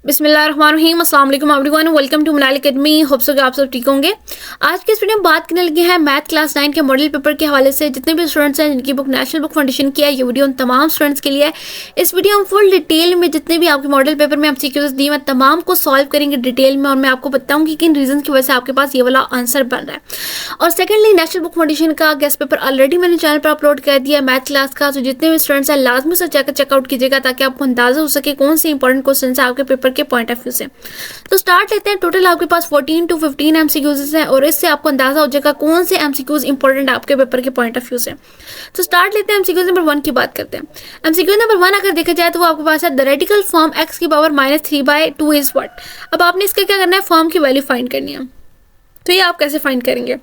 बिस्मिल्लाहिर्रहमानिर्रहीम, अस्सलाम वालेकुम everyone, welcome to Manali academy. Hope so कि आप सब ठीक होंगे। आज के इस वीडियो में बात करने लगे हैं मैथ क्लास 9 के मॉडल पेपर के हवाले से। जितने भी स्टूडेंट्स हैं जिनकी बुक नेशनल बुक फाउंडेशन की है, ये वीडियो उन तमाम स्टूडेंट्स के लिए है। इस वीडियो में फुल डिटेल में जितने भी आपके मॉडल पेपर में एमसीक्यूज दी, मैं तमाम को सॉल्व करेंगे डिटेल में और मैं आपको बताऊंगी किन रीजन की वजह से आपके पास ये वाला आंसर बन रहा है। और सेकेंडली, नेशनल बुक फाउंडेशन का गेस्ट पेपर ऑलरेडी मैंने चैनल पर अपलोड कर दिया है मैथ क्लास का। तो जितने भी स्टूडेंट्स हैं लाजमी से जाकर चेकआउट कीजिएगा ताकि आपको अंदाजा हो सके कौन से इंपॉर्टेंट क्वेश्चन है आपके पेपर के पॉइंट ऑफ व्यू से। तो स्टार्ट लेते हैं। टोटल आपके पास 14 to 15 एमसीक्यूज हैं और इससे आपको अंदाजा हो जाएगा कौन से एमसीक्यूज इंपॉर्टेंट आपके पेपर के पॉइंट ऑफ व्यू से। तो स्टार्ट लेते हैं, एमसीक्यूज नंबर 1 की बात करते हैं। एमसीक्यू नंबर 1 अगर देखा जाए तो वो आपके पास है द रेडिकल फॉर्म x की पावर -3/2 इज व्हाट। अब आपने इसका क्या करना है, फॉर्म की वैल्यू फाइंड करनी है। तो ये आप कैसे फाइंड करेंगे?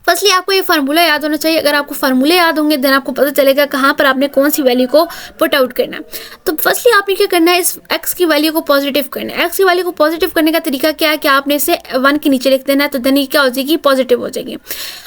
फर्स्टली आपको ये फार्मूला याद होना चाहिए। अगर आपको फार्मूले याद होंगे देन आपको पता चलेगा कहाँ पर आपने कौन सी वैल्यू को पुट आउट करना है। तो फर्स्टली आपने क्या करना है, इस x की वैल्यू को पॉजिटिव करना है। x की वैल्यू को पॉजिटिव करने का तरीका क्या है कि आपने इसे 1 के नीचे लिख देना है, तो देन ये क्या हो जाएगी, पॉजिटिव हो जाएगी।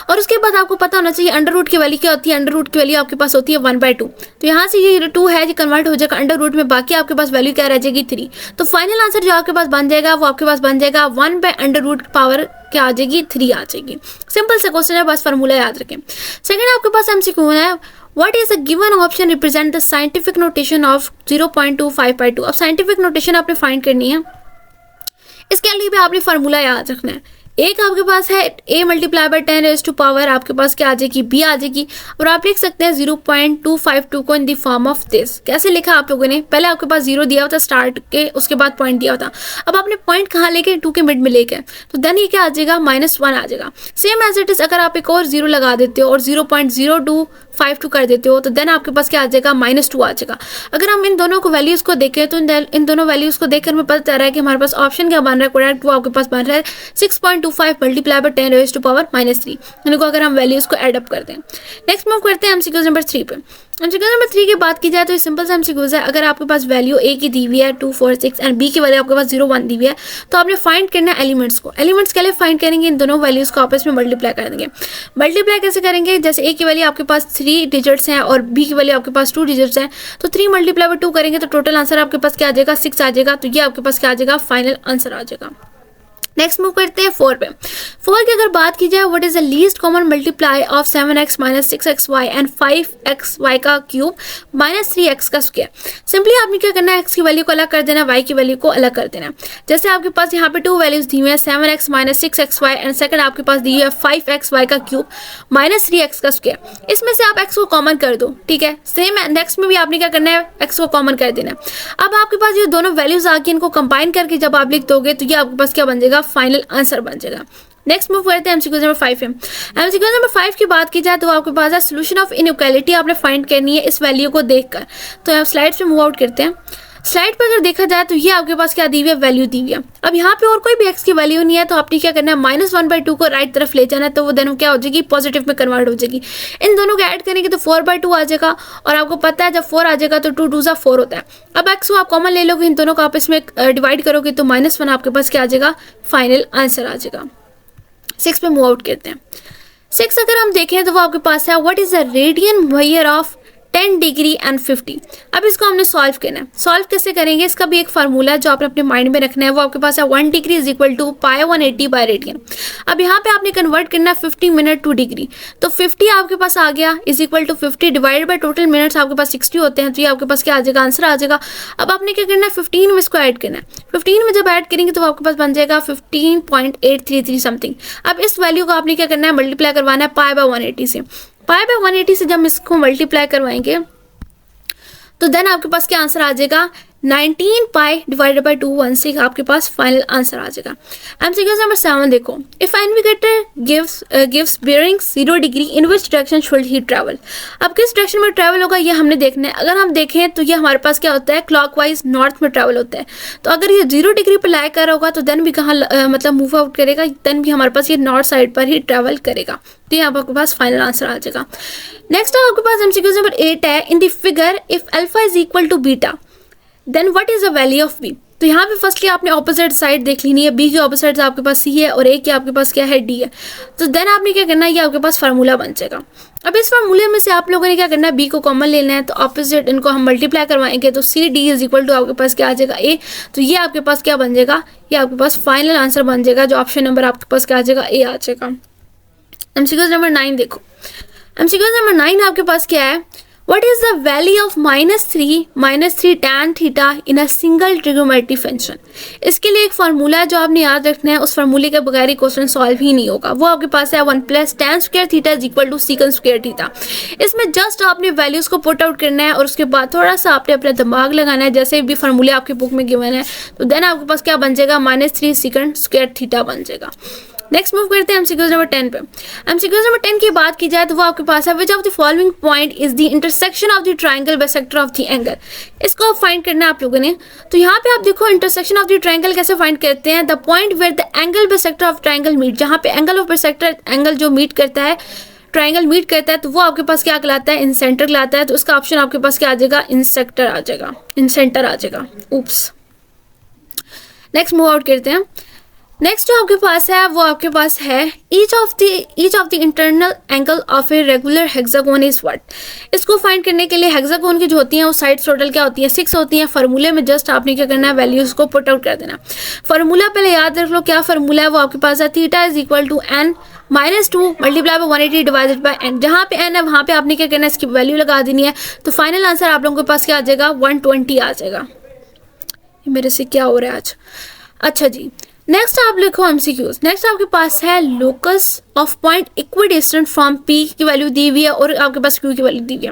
और उसके बाद आपको पता होना चाहिए अंडर रूट की वैल्यू क्या होती है। अंडर रूट की वैल्यू आपके पास होती है 1/2। तो यहाँ से ये 2 है, ये कन्वर्ट हो जाएगा अंडर रूट में, बाकी आपके पास वैल्यू क्या रह जाएगी, 3। तो फाइनल आंसर जो आपके पास बन जाएगा वो आपके पास बन जाएगा 1/√, पावर क्या आ जाएगी, 3 आ जाएगी। सिंपल सा क्वेश्चन है, बस फार्मूला याद रखें। सेकंड आपके पास एमसीक्यू है, what is a given option represent the scientific notation of 0.25/2। अब साइंटिफिक नोटेशन आपने फाइंड करनी है, इसके लिए भी आपने फार्मूला याद रखना है। एक आपके पास है a × 10⁻⁴ आपके पास क्या आ जाएगी, b आ जाएगी। और आप लिख सकते हैं 0.252 को in the form of this. कैसे लिखा आप लोगों ने, पहले आपके पास 0 दिया होता स्टार्ट के, उसके बाद पॉइंट दिया होता। अब आपने पॉइंट कहाँ लेके, 2 के मिड में लेके, तो देन ये क्या आ जाएगा, -1 आ जाएगा। सेम एज इट इज अगर आप एक और 0 लगा देते हो और 0.0252 कर देते हो तो देन आपके पास क्या आ जाएगा, -2 आ जाएगा। अगर हम इन दोनों को वैल्यूज को देखें तो इन दोनों वैल्यूज को देखकर हमें पता चल रहा है कि हमारे पास ऑप्शन क्या बन रहा है, करेक्ट वो आपके पास बन रहा है 6.25 × 10⁻³ इनको अगर हम वैल्यूज को एड अप करते हैं। नेक्स्ट मूव करते हैं एमसीक्यूज नंबर 3 पे। एमसीक्यूज नंबर 3 की बात की जाए तो ये सिंपल सा एमसीक्यूज है। अगर आपके पास वैल्यू a की दी हुई है 2, 4, 6 एंड b की वैल्यू आपके पास 0, 1 दी हुई है, तो आपने फाइंड करना है एलिमेंट्स को। एलिमेंट्स के लिए फाइंड करेंगे, इन दोनों वैल्यूज को आपस में मल्टीप्लाई कर देंगे। मल्टीप्लाई कैसे करेंगे, जैसे a की वैल्यू आपके पास 3 डिजिट्स हैं और b की वैल्यू आपके पास 2 डिजिट्स हैं, तो 3 × 2 करेंगे तो टोटल आंसर आपके पास क्या आ जाएगा, 6 आ जाएगा। तो ये आपके पास क्या आ जाएगा, फाइनल आंसर आ जाएगा। नेक्स्ट मूव करते हैं 4 पे। 4 की अगर बात की जाए, what is the least common multiply of 7x - 6xy and 5xy का क्यूब -3x का स्क्वायर। सिंपली आपने क्या करना है, x की वैल्यू को अलग कर देना, y की वैल्यू को अलग कर देना। जैसे आपके पास यहाँ पे 2 वैल्यूज दी हुई है, 7x - 6xy एंड सेकंड आपके पास दी है 5xy का क्यूब -3x का स्क्वायर। इसमें से आप x को कॉमन कर दो, ठीक है। सेम नेक्स्ट में भी आपने क्या करना है, x को कॉमन कर देना। अब आपके पास ये दोनों वैल्यूज आके इनको कंबाइन करके जब आप लिख दोगे तो ये आपके पास क्या बन जाएगा, फाइनल आंसर बन जाएगा। नेक्स्ट मूव करते हैं एमसीक्यू नंबर 5 है। एमसीक्यू नंबर 5 की बात की जाए तो आपके पास है सोल्यूशन ऑफ इनइक्वालिटी आपने फाइंड करनी है इस वैल्यू को देखकर। तो आप स्लाइड्स पे मूव आउट करते हैं। स्लाइड पर अगर देखा जाए तो ये आपके पास क्या दी हुई है, वैल्यू दी हुई है। अब यहाँ पे और कोई भी x की वैल्यू नहीं है, तो आपने क्या करना है, -1/2 को राइट तरफ ले जाना है, तो वो देन क्या हो जाएगी, पॉजिटिव में कन्वर्ट हो जाएगी। इन दोनों को ऐड करेंगे तो 4/2 आ जाएगा। और आपको पता है जब 4 आ जाएगा तो 2 2 4 होता है। अब x को आप कॉमन ले लोगे, इन दोनों को आपस में डिवाइड करोगे तो -1 आपके पास क्या आ जाएगा, फाइनल आंसर आ जाएगा। 6 पे मूव आउट करते हैं। 6 अगर हम देखें तो वो आपके पास है what is the radian measure of 10 degree and 50। अब इसको हमने सॉल्व करना है। सॉल्व कैसे करेंगे, इसका भी एक फार्मूला है जो आपने अपने माइंड में रखना है। वो आपके पास है 1 डिग्री इज इक्वल टू π180/रेडियन। अब यहाँ पे आपने कन्वर्ट करना है 50 मिनट टू डिग्री, तो 50 आपके पास आ गया is equal to 50 divide by total minutes आपके पास 60 होते हैं, तो ये आपके पास क्या आ जाएगा, आंसर आ जाएगा। अब आपने क्या करना है, 15 में इसको ऐड करना है। 15 में जब ऐड करेंगे तो आपके पास बन जाएगा 15.833 समथिंग। अब इस वैल्यू को आपने क्या करना है, मल्टीप्लाई करवाना है π/180 से। π/180 से जब इसको मल्टीप्लाई करवाएंगे तो देन आपके पास क्या आंसर आ जाएगा, 19π डिवाइडेड बाय 216 आपके पास फाइनल आंसर आ जाएगा। एमसीक्यू नंबर 7 देखो, if indicator gives bearing 0 degree in which direction should he travel. अब किस डायरेक्शन में ट्रैवल होगा ये हमने देखना है। अगर हम देखें तो ये हमारे पास क्या होता है, क्लॉकवाइज नॉर्थ में ट्रैवल होता है। तो अगर ये 0 डिग्री पर लाई कर होगा तो देन भी कहाँ मतलब मूव आउट करेगा, देन भी हमारे पास ये नॉर्थ साइड पर ही ट्रैवल करेगा। तो ये आपके पास फाइनल आंसर आ जाएगा। नेक्स्ट आपके पास एमसीक्यू नंबर 8 है, in the figure if alpha is equal to beta then what is the value of B. तो यहाँ पे फर्स्टली आपने ऑपोजिट साइड देख लेनी है, बी की ऑपोजिट आपके पास सी है और ए के आपके पास क्या है, डी है। तो देन आपने क्या करना है, ये आपके पास फार्मूला बन जाएगा। अब इस फार्मूले में से आप लोगों ने क्या करना है, बी को कॉमन लेना है, तो ऑपोजिट इनको हम मल्टीप्लाई करवाएंगे, तो C D is equal to आपके पास क्या आ जाएगा, ए। तो ये आपके पास क्या बन जाएगा, ये आपके पास फाइनल आंसर बन जाएगा, जो ऑप्शन नंबर आपके पास क्या आ जाएगा, ए आ जाएगा। एमसीक्यूज नंबर 9 देखो, एमसीक्यूज नंबर 9 आपके पास क्या है, What is the value of -3 tan theta in a single trigonometry function? इसके लिए एक फार्मूला है जो आपने याद रखना है, उस फार्मूले के बगैर ही क्वेश्चन सॉल्व ही नहीं होगा। वो आपके पास है 1 + tan square theta is equal to secant square theta. इसमें जस्ट आपने वैल्यूज को पुट आउट करना है और उसके बाद थोड़ा सा आपने अपना दिमाग लगाना है, जैसे भी फार्मूले आपकी बुक में गिवन है, तो देन आपके पास क्या बन जाएगा, -3 secant स्क्वायर थीटा बन जाएगा। नेक्स्ट मूव करते हैं एमसीक्यूज नंबर 10 पे। एमसीक्यूज नंबर 10 की बात की जाए तो वो आपके पास है, which of the following point is the intersection of the triangle bisector of the angle. इसको फाइंड करना है आप लोगों ने। तो यहाँ पे आप देखो इंटरसेक्शन ऑफ द ट्राइंगल कैसे फाइंड करते हैं, the point where the angle bisector of triangle meet, जहाँ पे एंगल ऑफ बाइसेक्टर एंगल जो मीट करता है, ट्राइंगल मीट करता है, तो वो आपके पास क्या कहलाता है, इन सेंटर कहलाता है। तो उसका ऑप्शन आपके पास क्या आ जाएगा, इन सेक्टर आ जाएगा, इन सेंटर आ जाएगा। ऊप्स। नेक्स्ट मूव आउट करते हैं। नेक्स्ट जो आपके पास है वो आपके पास है each of the internal angle of a regular hexagon is what. इसको फाइंड करने के लिए हेक्सागोन की जो होती हैं वो साइड्स टोटल क्या होती है, 6 होती हैं। फार्मूले में जस्ट आपने क्या करना है, वैल्यूज को पुट आउट कर देना। फार्मूला पहले याद रख लो, क्या फार्मूला है वो आपके पास है, theta is equal to n -2 multiply by 180 divided by n। जहाँ पे n है वहाँ पे आपने क्या करना है, इसकी वैल्यू लगा देनी है। तो फाइनल आंसर आप लोगों के पास क्या आ जाएगा, 120 आ जाएगा। मेरे से क्या हो रहा है आज। अच्छा जी, नेक्स्ट आप लिखो एमसीक्यूज। नेक्स्ट आपके पास है locus of point equidistant from P की वैल्यू दी हुई है और आपके पास क्यू की वैल्यू दी हुई है।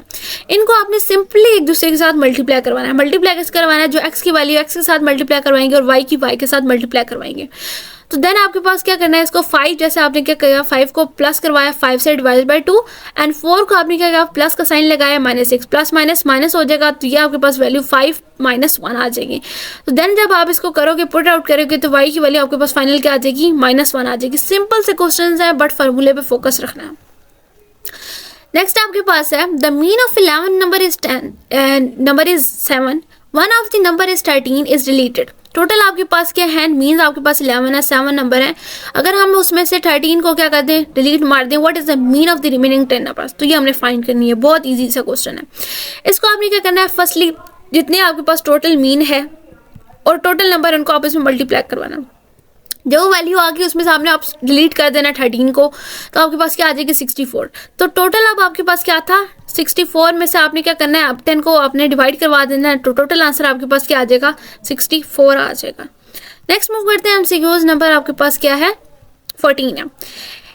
इनको आपने सिंपली एक दूसरे के साथ मल्टीप्लाई करवाना है। मल्टीप्लाई कैसे करवाना है, जो एक्स की वैल्यू एक्स के साथ मल्टीप्लाई करवाएंगे और वाई की वाई के साथ मल्टीप्लाई करवाएंगे। तो देन आपके पास क्या करना है, इसको 5 जैसे आपने क्या किया, 5 को प्लस करवाया 5 से डिवाइड बाय 2 एंड 4 को आपने क्या किया, प्लस का साइन लगाया, -6 प्लस माइनस माइनस हो जाएगा। तो ये आपके पास वैल्यू 5 - 1 आ जाएगी। तो देन जब आप इसको करोगे, पुट आउट करोगे, तो वाई की वैल्यू आपके पास फाइनल क्या आ जाएगी, -1 आ जाएगी। सिंपल से क्वेश्चन है बट फार्मूले पे फोकस रखना है। नेक्स्ट आपके पास है the mean of 11 number is 7, one of the number is 13 is deleted. Total आपके पास क्या है, मीन्स आपके पास 11 है, 7 नंबर है। अगर हम उसमें से 13 को क्या कर दें, डिलीट मार दें, what is the mean of the remaining 10 numbers. तो ये हमने फाइंड करनी है, बहुत इजी सा क्वेश्चन है। इसको आपने क्या करना है, फर्स्टली जितने आपके पास टोटल मीन है और टोटल नंबर उनको आपस में मल्टीप्लाई करवाना। जो वैल्यू आ गई उसमें से आपने आप डिलीट कर देना 13 को, तो आपके पास क्या आ जाएगी, 64। तो टोटल अब आपके पास क्या था, 64 में से आपने क्या करना है, अब 10 को आपने डिवाइड करवा देना है। तो टोटल आंसर आपके पास क्या आ जाएगा, 64 आ जाएगा। नेक्स्ट मूव करते हैं एमसीक्यूज। नंबर आपके पास क्या है, 14 है।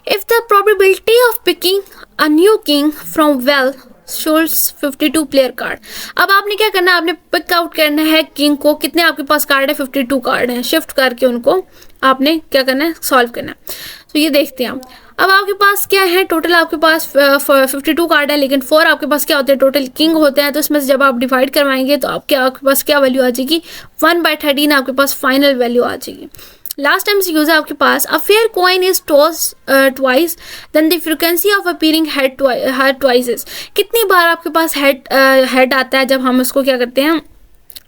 If the probability of picking a new king from well shuffled 52 player card. अब आपने क्या करना है, आपने पिक आउट करना है किंग को। कितने आपके पास कार्ड है, 52 कार्ड हैं। शिफ्ट करके उनको आपने क्या करना है, सॉल्व करना है। तो ये देखते हैं अब आपके पास क्या है, टोटल आपके पास 52 कार्ड है, लेकिन 4 आपके पास क्या होते हैं, टोटल किंग होते हैं। तो इसमें से जब आप डिवाइड करवाएंगे तो आपके पास क्या वैल्यू आ जाएगी, 1/13 आपके पास फाइनल वैल्यू आ जाएगी। लास्ट टाइम से यूज है आपके पास, a fair coin is toss twice then the frequency of appearing head twice is. कितनी बार आपके पास हेड आता है जब हम उसको क्या करते हैं,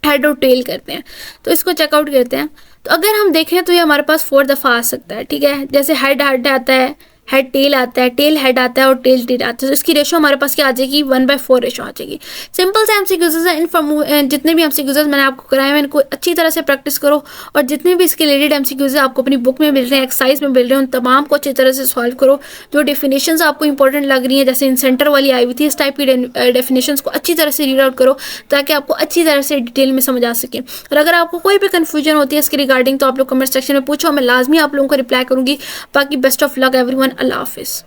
हेड और टेल करते हैं। तो इसको चेकआउट करते हैं। तो अगर हम देखें तो ये हमारे पास 4 दफ़ा आ सकता है, ठीक है। जैसे हेड आता है, हेड टेल आता है, टेल हेड आता है और टेल टेल आता है। तो इसकी रेशो हमारे पास क्या आ जाएगी, 1/4 रेशो आ जाएगी। सिंपल से एमसीक्यूज है। जितने भी एमसीक्यूज मैंने आपको कराए हैं, इनको अच्छी तरह से प्रैक्टिस करो और जितने भी इसके रिलेटेड एमसीक्यूज आपको अपनी बुक में मिल रहे हैं, एक्सरसाइज में मिल रहे हैं, उन तमाम को अच्छी तरह से सॉल्व करो। जो डेफिनेशंस आपको इंपॉर्टेंट लग रही हैं, जैसे इन सेंटर वाली आई हुई थी, इस टाइप की डेफिनेशंस को अच्छी तरह से रीड आउट करो ताकि आपको अच्छी तरह से डिटेल में समझ आ सके। और अगर आपको कोई भी कन्फ्यूजन होती है इसके रिगार्डिंग तो आप लोग कमेंट सेक्शन में पूछो, मैं लाजमी आप लोगों को रिप्लाई करूँगी। बाकी बेस्ट ऑफ लक एवरीवन, अल्लाह हाफिज़।